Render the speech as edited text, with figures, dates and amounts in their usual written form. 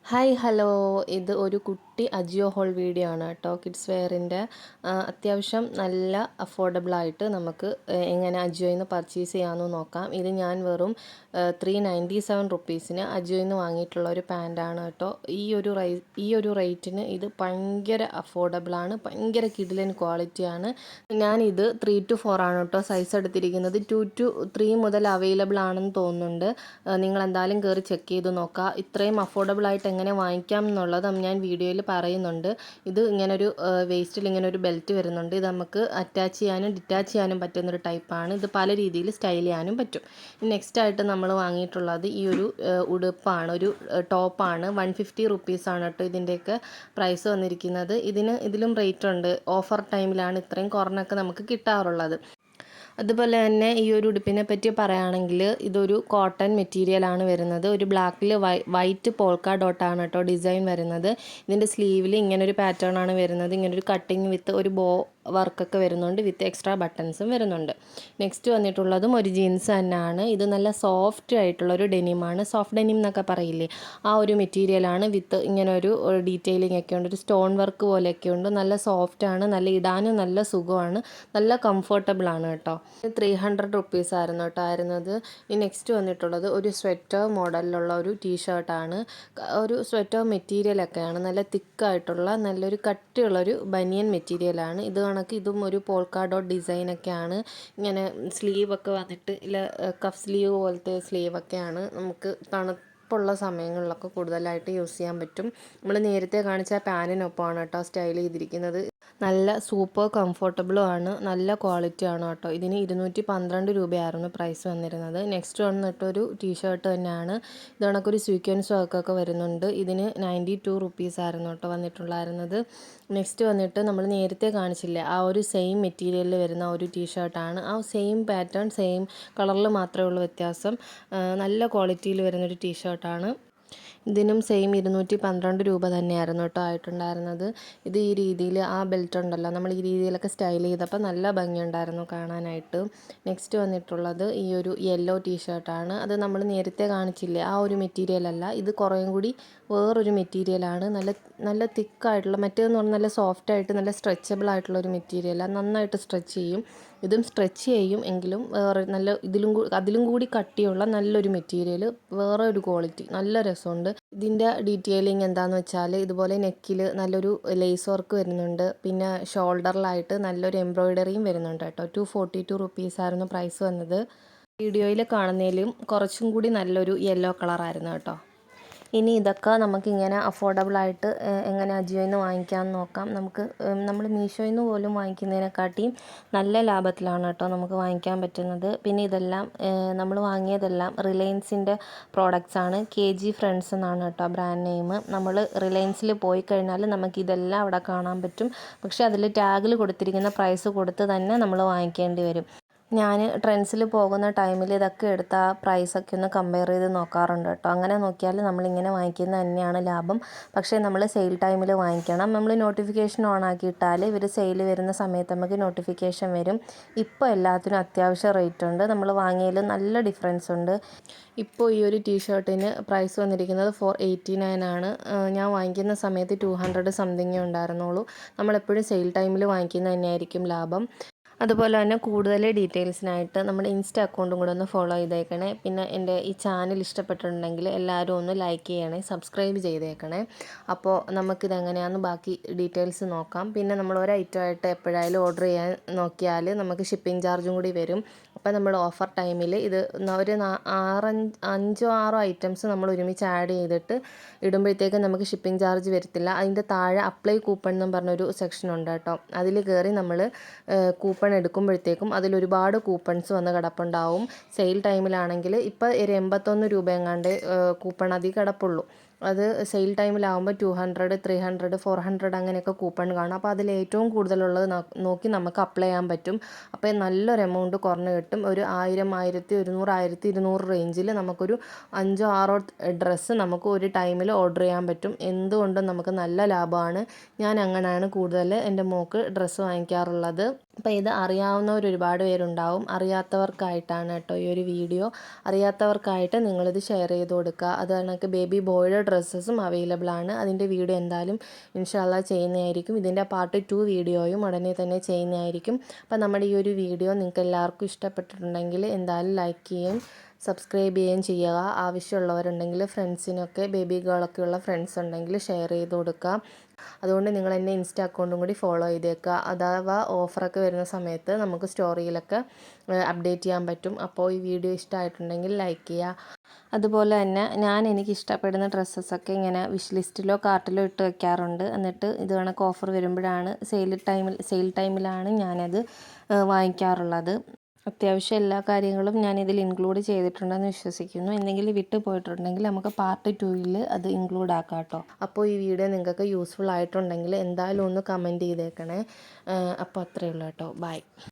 Hi hello, ഇത് ഒരു കുട്ടി അജിയോ ഹോൾ വീഡിയോ ആണ് കേട്ടോ. കിഡ്സ് വെയറിൻ്റെ അത്യാവശ്യം നല്ല അഫോർഡബിൾ ആയിട്ട് നമുക്ക് എങ്ങനെ അജിയോയിൽ നിന്ന് പർച്ചേസ് ചെയ്യാമെന്ന് നോക്കാം. ഇത് ഞാൻ വെറും 397 റുപ്പീസിന് അജിയോയിൽ നിന്ന് വാങ്ങിയിട്ടുള്ള ഒരു പാൻറ്റാണ് കേട്ടോ. ഈ ഒരു റേറ്റിന് ഇത് ഭയങ്കര അഫോർഡബിൾ ആണ്, ഭയങ്കര കിഡിലൻ ക്വാളിറ്റിയാണ്. ഞാനിത് 3 to 4 ആണ് കേട്ടോ സൈസ് എടുത്തിരിക്കുന്നത്. 2 to 3 മുതൽ അവൈലബിൾ ആണെന്ന് തോന്നുന്നുണ്ട്. നിങ്ങൾ എന്തായാലും കയറി ചെക്ക് ചെയ്ത് നോക്കുക. ഇത്രയും അഫോർഡബിൾ ആയിട്ട് എങ്ങനെ വാങ്ങിക്കാം എന്നുള്ളത് ഞാൻ വീഡിയോയിൽ പറയുന്നുണ്ട്. ഇത് ഇങ്ങനൊരു വേസ്റ്റിൽ ഇങ്ങനൊരു ബെൽറ്റ് വരുന്നുണ്ട്. ഇത് നമുക്ക് അറ്റാച്ച് ചെയ്യാനും ഡിറ്റാച്ച് ചെയ്യാനും പറ്റുന്നൊരു ടൈപ്പാണ്. ഇത് പല രീതിയിൽ സ്റ്റൈൽ ചെയ്യാനും പറ്റും. നെക്സ്റ്റ് ആയിട്ട് നമ്മൾ വാങ്ങിയിട്ടുള്ളത് ഈ ഒരു ഉടുപ്പാണ്, ഒരു ടോപ്പാണ്. 150 റുപ്പീസാണ് കേട്ടോ ഇതിൻ്റെയൊക്കെ പ്രൈസ് വന്നിരിക്കുന്നത്. ഇതിലും റേറ്റ് ഉണ്ട്. ഓഫർ ടൈമിലാണ് ഇത്രയും കുറഞ്ഞൊക്കെ നമുക്ക് കിട്ടാറുള്ളത്. അതുപോലെ തന്നെ ഈ ഒരു ഉടുപ്പിനെ പറ്റി പറയുകയാണെങ്കിൽ ഇതൊരു കോട്ടൺ മെറ്റീരിയലാണ് വരുന്നത്. ഒരു ബ്ലാക്കിൽ വൈറ്റ് പോൾക്ക ഡോട്ടാണ് കേട്ടോ ഡിസൈൻ വരുന്നത്. ഇതിൻ്റെ സ്ലീവിൽ ഇങ്ങനൊരു പാറ്റേൺ ആണ് വരുന്നത്. ഇങ്ങനൊരു കട്ടിങ് വിത്ത് ഒരു ബോ വർക്കൊക്കെ വരുന്നുണ്ട്, വിത്ത് എക്സ്ട്രാ ബട്ടൺസും വരുന്നുണ്ട്. നെക്സ്റ്റ് വന്നിട്ടുള്ളതും ഒരു ജീൻസ് തന്നെയാണ്. ഇത് നല്ല സോഫ്റ്റ് ആയിട്ടുള്ളൊരു ഡെനിമാണ്. സോഫ്റ്റ് ഡെനിം എന്നൊക്കെ പറയില്ലേ, ആ ഒരു മെറ്റീരിയലാണ്. വിത്ത് ഇങ്ങനെ ഒരു ഡീറ്റെയിലിംഗ് ഒക്കെ ഉണ്ട്, ഒരു സ്റ്റോൺ വർക്ക് പോലെയൊക്കെ ഉണ്ട്. നല്ല സോഫ്റ്റ് ആണ്, നല്ല ഇടാനും നല്ല സുഖമാണ്, നല്ല കംഫർട്ടബിൾ ആണ് കേട്ടോ. 300 റുപ്പീസ് ആയിരുന്നു കേട്ടോ ആയിരുന്നത്. ഈ നെക്സ്റ്റ് വന്നിട്ടുള്ളത് ഒരു സ്വെറ്റർ മോഡലിലുള്ള ഒരു ടീഷർട്ടാണ്. ഒരു സ്വെറ്റർ മെറ്റീരിയലൊക്കെയാണ്, നല്ല തിക്കായിട്ടുള്ള നല്ലൊരു കട്ടിയുള്ളൊരു ബനിയൻ മെറ്റീരിയലാണ്. ഇത് കണക്ക് ഇതും ഒരു പോൾക്കാ ഡോട്ട് ഡിസൈനൊക്കെയാണ്. ഇങ്ങനെ സ്ലീവൊക്കെ വന്നിട്ട് ഇല്ല, കഫ് സ്ലീവ് പോലത്തെ സ്ലീവൊക്കെയാണ്. നമുക്ക് തണുപ്പുള്ള സമയങ്ങളിലൊക്കെ കൂടുതലായിട്ട് യൂസ് ചെയ്യാൻ പറ്റും. നമ്മൾ നേരത്തെ കാണിച്ച പാനിനൊപ്പമാണ് കേട്ടോ സ്റ്റൈൽ ചെയ്തിരിക്കുന്നത്. നല്ല സൂപ്പർ കംഫർട്ടബിളും ആണ്, നല്ല ക്വാളിറ്റി ആണ് കേട്ടോ. ഇതിന് 212 രൂപയായിരുന്നു പ്രൈസ് വന്നിരുന്നത്. നെക്സ്റ്റ് വന്നിട്ടൊരു ടീഷർട്ട് തന്നെയാണ്. ഇത് കണക്കൊരു സ്വീക്വൻസ് വർക്കൊക്കെ വരുന്നുണ്ട്. ഇതിന് 92 റുപ്പീസ് ആയിരുന്നു കേട്ടോ വന്നിട്ടുണ്ടായിരുന്നത്. നെക്സ്റ്റ് വന്നിട്ട് നമ്മൾ നേരത്തെ കാണിച്ചില്ലേ ആ ഒരു സെയിം മെറ്റീരിയലിൽ വരുന്ന ഒരു ടീഷർട്ടാണ്. ആ സെയിം പാറ്റേൺ സെയിം കളറിൽ മാത്രമേ ഉള്ളൂ വ്യത്യാസം. നല്ല ക്വാളിറ്റിയിൽ വരുന്നൊരു ടീഷർട്ടാണ്. ഇതിനും സെയിം 212 രൂപ തന്നെയായിരുന്നു കേട്ടോ ആയിട്ടുണ്ടായിരുന്നത്. ഇത് ഈ രീതിയിൽ ആ ബെൽറ്റ് ഉണ്ടല്ലോ, നമ്മൾ ഈ രീതിയിലൊക്കെ സ്റ്റൈൽ ചെയ്തപ്പോൾ നല്ല ഭംഗിയുണ്ടായിരുന്നു കാണാനായിട്ട്. നെക്സ്റ്റ് വന്നിട്ടുള്ളത് ഈ ഒരു യെല്ലോ ടീഷർട്ടാണ്. അത് നമ്മൾ നേരത്തെ കാണിച്ചില്ലേ ആ ഒരു മെറ്റീരിയൽ അല്ല, ഇത് കുറേയും കൂടി വേറൊരു മെറ്റീരിയലാണ്. നല്ല തിക്കായിട്ടുള്ള, മറ്റേതെന്ന് പറഞ്ഞാൽ നല്ല സോഫ്റ്റായിട്ട് നല്ല സ്ട്രെച്ചബിൾ ആയിട്ടുള്ള ഒരു മെറ്റീരിയലാണ്. നന്നായിട്ട് സ്ട്രെച്ച് ചെയ്യും. ഇതും സ്ട്രെച്ച് ചെയ്യും എങ്കിലും വേറെ നല്ല അതിലും കൂടി കട്ടിയുള്ള നല്ലൊരു മെറ്റീരിയൽ, വേറെ ഒരു ക്വാളിറ്റി, നല്ല രസമുണ്ട്. ഇതിൻ്റെ ഡീറ്റെയിലിംഗ് എന്താണെന്ന് വെച്ചാൽ ഇതുപോലെ നെക്കിൽ നല്ലൊരു ലേസ് വർക്ക് വരുന്നുണ്ട്. പിന്നെ ഷോൾഡറിലായിട്ട് നല്ലൊരു എംബ്രോയിഡറിയും വരുന്നുണ്ട് കേട്ടോ. 242 റുപ്പീസായിരുന്നു പ്രൈസ് വന്നത്. വീഡിയോയിൽ കാണുന്നതിലും കുറച്ചും കൂടി നല്ലൊരു യെല്ലോ കളറായിരുന്നു കേട്ടോ. ഇനി ഇതൊക്കെ നമുക്കിങ്ങനെ അഫോർഡബിളായിട്ട് എങ്ങനെ അജിയോയിൽ നിന്ന് വാങ്ങിക്കാമെന്ന് നോക്കാം. നമ്മൾ മീഷോയിൽ നിന്ന് പോലും വാങ്ങിക്കുന്നതിനെക്കാട്ടിയും നല്ല ലാഭത്തിലാണ് കേട്ടോ നമുക്ക് വാങ്ങിക്കാൻ പറ്റുന്നത്. പിന്നെ ഇതെല്ലാം നമ്മൾ വാങ്ങിയതെല്ലാം റിലയൻസിൻ്റെ പ്രോഡക്റ്റ്സ് ആണ്. KG ഫ്രണ്ട്സ് എന്നാണ് കേട്ടോ ബ്രാൻഡ് നെയിം. നമ്മൾ റിലയൻസിൽ പോയി കഴിഞ്ഞാൽ നമുക്കിതെല്ലാം അവിടെ കാണാൻ പറ്റും. പക്ഷേ അതിൽ ടാഗിൽ കൊടുത്തിരിക്കുന്ന പ്രൈസ് കൊടുത്ത് തന്നെ നമ്മൾ വാങ്ങിക്കേണ്ടി വരും. ഞാൻ ട്രെൻഡ്സിൽ പോകുന്ന ടൈമിൽ ഇതൊക്കെ എടുത്ത് ആ പ്രൈസൊക്കെ ഒന്ന് കമ്പയർ ചെയ്ത് നോക്കാറുണ്ട് കേട്ടോ. അങ്ങനെ നോക്കിയാൽ നമ്മളിങ്ങനെ വാങ്ങിക്കുന്നത് തന്നെയാണ് ലാഭം. പക്ഷേ നമ്മൾ സെയിൽ ടൈമിൽ വാങ്ങിക്കണം. നമ്മൾ നോട്ടിഫിക്കേഷൻ ഓൺ ആക്കിയിട്ടാൽ ഇവർ സെയിൽ വരുന്ന സമയത്ത് നമുക്ക് നോട്ടിഫിക്കേഷൻ വരും. ഇപ്പോൾ എല്ലാത്തിനും അത്യാവശ്യം റേറ്റ് ഉണ്ട്. നമ്മൾ വാങ്ങിയതിൽ നല്ല ഡിഫറൻസ് ഉണ്ട്. ഇപ്പോൾ ഈ ഒരു ടീഷർട്ടിന് പ്രൈസ് വന്നിരിക്കുന്നത് 489 ആണ്. ഞാൻ വാങ്ങിക്കുന്ന സമയത്ത് 200 സംതിങ്ങേ ഉണ്ടായിരുന്നുള്ളൂ. നമ്മളെപ്പോഴും സെയിൽ ടൈമിൽ വാങ്ങിക്കുന്നത് തന്നെയായിരിക്കും ലാഭം. അതുപോലെ തന്നെ കൂടുതൽ ഡീറ്റെയിൽസിനായിട്ട് നമ്മുടെ ഇൻസ്റ്റ അക്കൗണ്ടും കൂടെ ഒന്ന് ഫോളോ ചെയ്തേക്കണേ. പിന്നെ എൻ്റെ ഈ ചാനൽ ഇഷ്ടപ്പെട്ടിട്ടുണ്ടെങ്കിൽ എല്ലാവരും ഒന്ന് ലൈക്ക് ചെയ്യണേ, സബ്സ്ക്രൈബ് ചെയ്തേക്കണേ. അപ്പോൾ നമുക്കിതെങ്ങനെയാണെന്ന് ബാക്കി ഡീറ്റെയിൽസ് നോക്കാം. പിന്നെ നമ്മൾ ഒരു ഐറ്റമായിട്ട് എപ്പോഴായാലും ഓർഡർ ചെയ്യാൻ നോക്കിയാൽ നമുക്ക് ഷിപ്പിംഗ് ചാർജും കൂടി വരും. അപ്പോൾ നമ്മൾ ഓഫർ ടൈമിൽ ഇത് ഒരു 5-6 ഐറ്റംസ് നമ്മൾ ഒരുമിച്ച് ആഡ് ചെയ്തിട്ട് ഇടുമ്പോഴത്തേക്കും നമുക്ക് ഷിപ്പിംഗ് ചാർജ് വരത്തില്ല. അതിൻ്റെ താഴെ അപ്ലൈ കൂപ്പൺ എന്നും പറഞ്ഞൊരു സെക്ഷൻ ഉണ്ട് കേട്ടോ. അതിൽ കയറി നമ്മൾ കൂപ്പൺ എടുക്കുമ്പോഴത്തേക്കും അതിലൊരുപാട് കൂപ്പൺസ് വന്ന് കിടപ്പുണ്ടാവും. സെയിൽ ടൈമിലാണെങ്കിൽ ഇപ്പോൾ ഒരു 81 രൂപ എങ്ങാണ്ട് കൂപ്പൺ അതിൽ കിടപ്പുള്ളൂ. അത് സെയിൽ ടൈമിലാകുമ്പോൾ 200, 300, 400 അങ്ങനെയൊക്കെ കൂപ്പൺ കാണും. അപ്പോൾ അതിൽ ഏറ്റവും കൂടുതലുള്ളത് നോക്കി നമുക്ക് അപ്ലൈ ചെയ്യാൻ പറ്റും. അപ്പോൾ നല്ലൊരു എമൗണ്ട് കുറഞ്ഞ് കിട്ടും. ഒരു 1000, 1100, 1200 റേഞ്ചിൽ നമുക്കൊരു 5-6 ഡ്രസ്സ് നമുക്ക് ഒരു ടൈമിൽ ഓർഡർ ചെയ്യാൻ പറ്റും. എന്തുകൊണ്ടും നമുക്ക് നല്ല ലാഭമാണ്. ഞാൻ അങ്ങനെയാണ് കൂടുതൽ എൻ്റെ മോൾക്ക് ഡ്രസ്സ് വാങ്ങിക്കാറുള്ളത്. അപ്പോൾ ഇത് അറിയാവുന്നവർ ഒരുപാട് പേരുണ്ടാവും. അറിയാത്തവർക്കായിട്ടാണ് കേട്ടോ ഈ ഒരു വീഡിയോ. അറിയാത്തവർക്കായിട്ട് നിങ്ങളിത് ഷെയർ ചെയ്ത് കൊടുക്കുക. അത് കണക്ക് ബേബി ബോയുടെ ഡ്രസ്സസും അവൈലബിൾ ആണ്. അതിൻ്റെ വീഡിയോ എന്തായാലും ഇൻഷാല്ലാ ചെയ്യുന്നതായിരിക്കും. ഇതിൻ്റെ പാർട്ട് 2 വീഡിയോയും ഉടനെ തന്നെ ചെയ്യുന്നതായിരിക്കും. അപ്പോൾ നമ്മുടെ ഈ ഒരു വീഡിയോ നിങ്ങൾക്ക് എല്ലാവർക്കും ഇഷ്ടപ്പെട്ടിട്ടുണ്ടെങ്കിൽ എന്തായാലും ലൈക്ക് ചെയ്യുകയും സബ്സ്ക്രൈബ് ചെയ്യുകയും ചെയ്യുക. ആവശ്യമുള്ളവരുണ്ടെങ്കിൽ ഫ്രണ്ട്സിനൊക്കെ, ബേബി ഗേളൊക്കെ ഉള്ള ഫ്രണ്ട്സ് ഉണ്ടെങ്കിൽ ഷെയർ ചെയ്ത് കൊടുക്കുക. അതുകൊണ്ട് നിങ്ങൾ എന്നെ ഇൻസ്റ്റ അക്കൗണ്ടും കൂടി ഫോളോ ചെയ്തേക്കുക. അഥവാ ഓഫറൊക്കെ വരുന്ന സമയത്ത് നമുക്ക് സ്റ്റോറിയിലൊക്കെ അപ്ഡേറ്റ് ചെയ്യാൻ പറ്റും. അപ്പോൾ ഈ വീഡിയോ ഇഷ്ടമായിട്ടുണ്ടെങ്കിൽ ലൈക്ക് ചെയ്യുക. അതുപോലെ തന്നെ എനിക്ക് ഇഷ്ടപ്പെടുന്ന ഡ്രസ്സസൊക്കെ ഇങ്ങനെ വിഷ് ലിസ്റ്റിലോ കാർട്ടിലോ ഇട്ട് വെക്കാറുണ്ട്. എന്നിട്ട് ഇത് കണക്ക് ഓഫർ വരുമ്പോഴാണ് സെയിൽ ടൈമിലാണ് ഞാനത് വാങ്ങിക്കാറുള്ളത്. അത്യാവശ്യം എല്ലാ കാര്യങ്ങളും ഞാനിതിൽ ഇൻക്ലൂഡ് ചെയ്തിട്ടുണ്ടെന്ന് വിശ്വസിക്കുന്നു. എന്തെങ്കിലും വിട്ടു പോയിട്ടുണ്ടെങ്കിൽ നമുക്ക് പാർട്ട് 2 അത് ഇൻക്ലൂഡ് ആക്കാം കേട്ടോ. അപ്പോൾ ഈ വീഡിയോ നിങ്ങൾക്ക് യൂസ്ഫുൾ ആയിട്ടുണ്ടെങ്കിൽ എന്തായാലും ഒന്ന് കമൻറ്റ് ചെയ്തേക്കണേ. അപ്പോൾ അത്രയേ ഉള്ളൂ കേട്ടോ. ബൈ.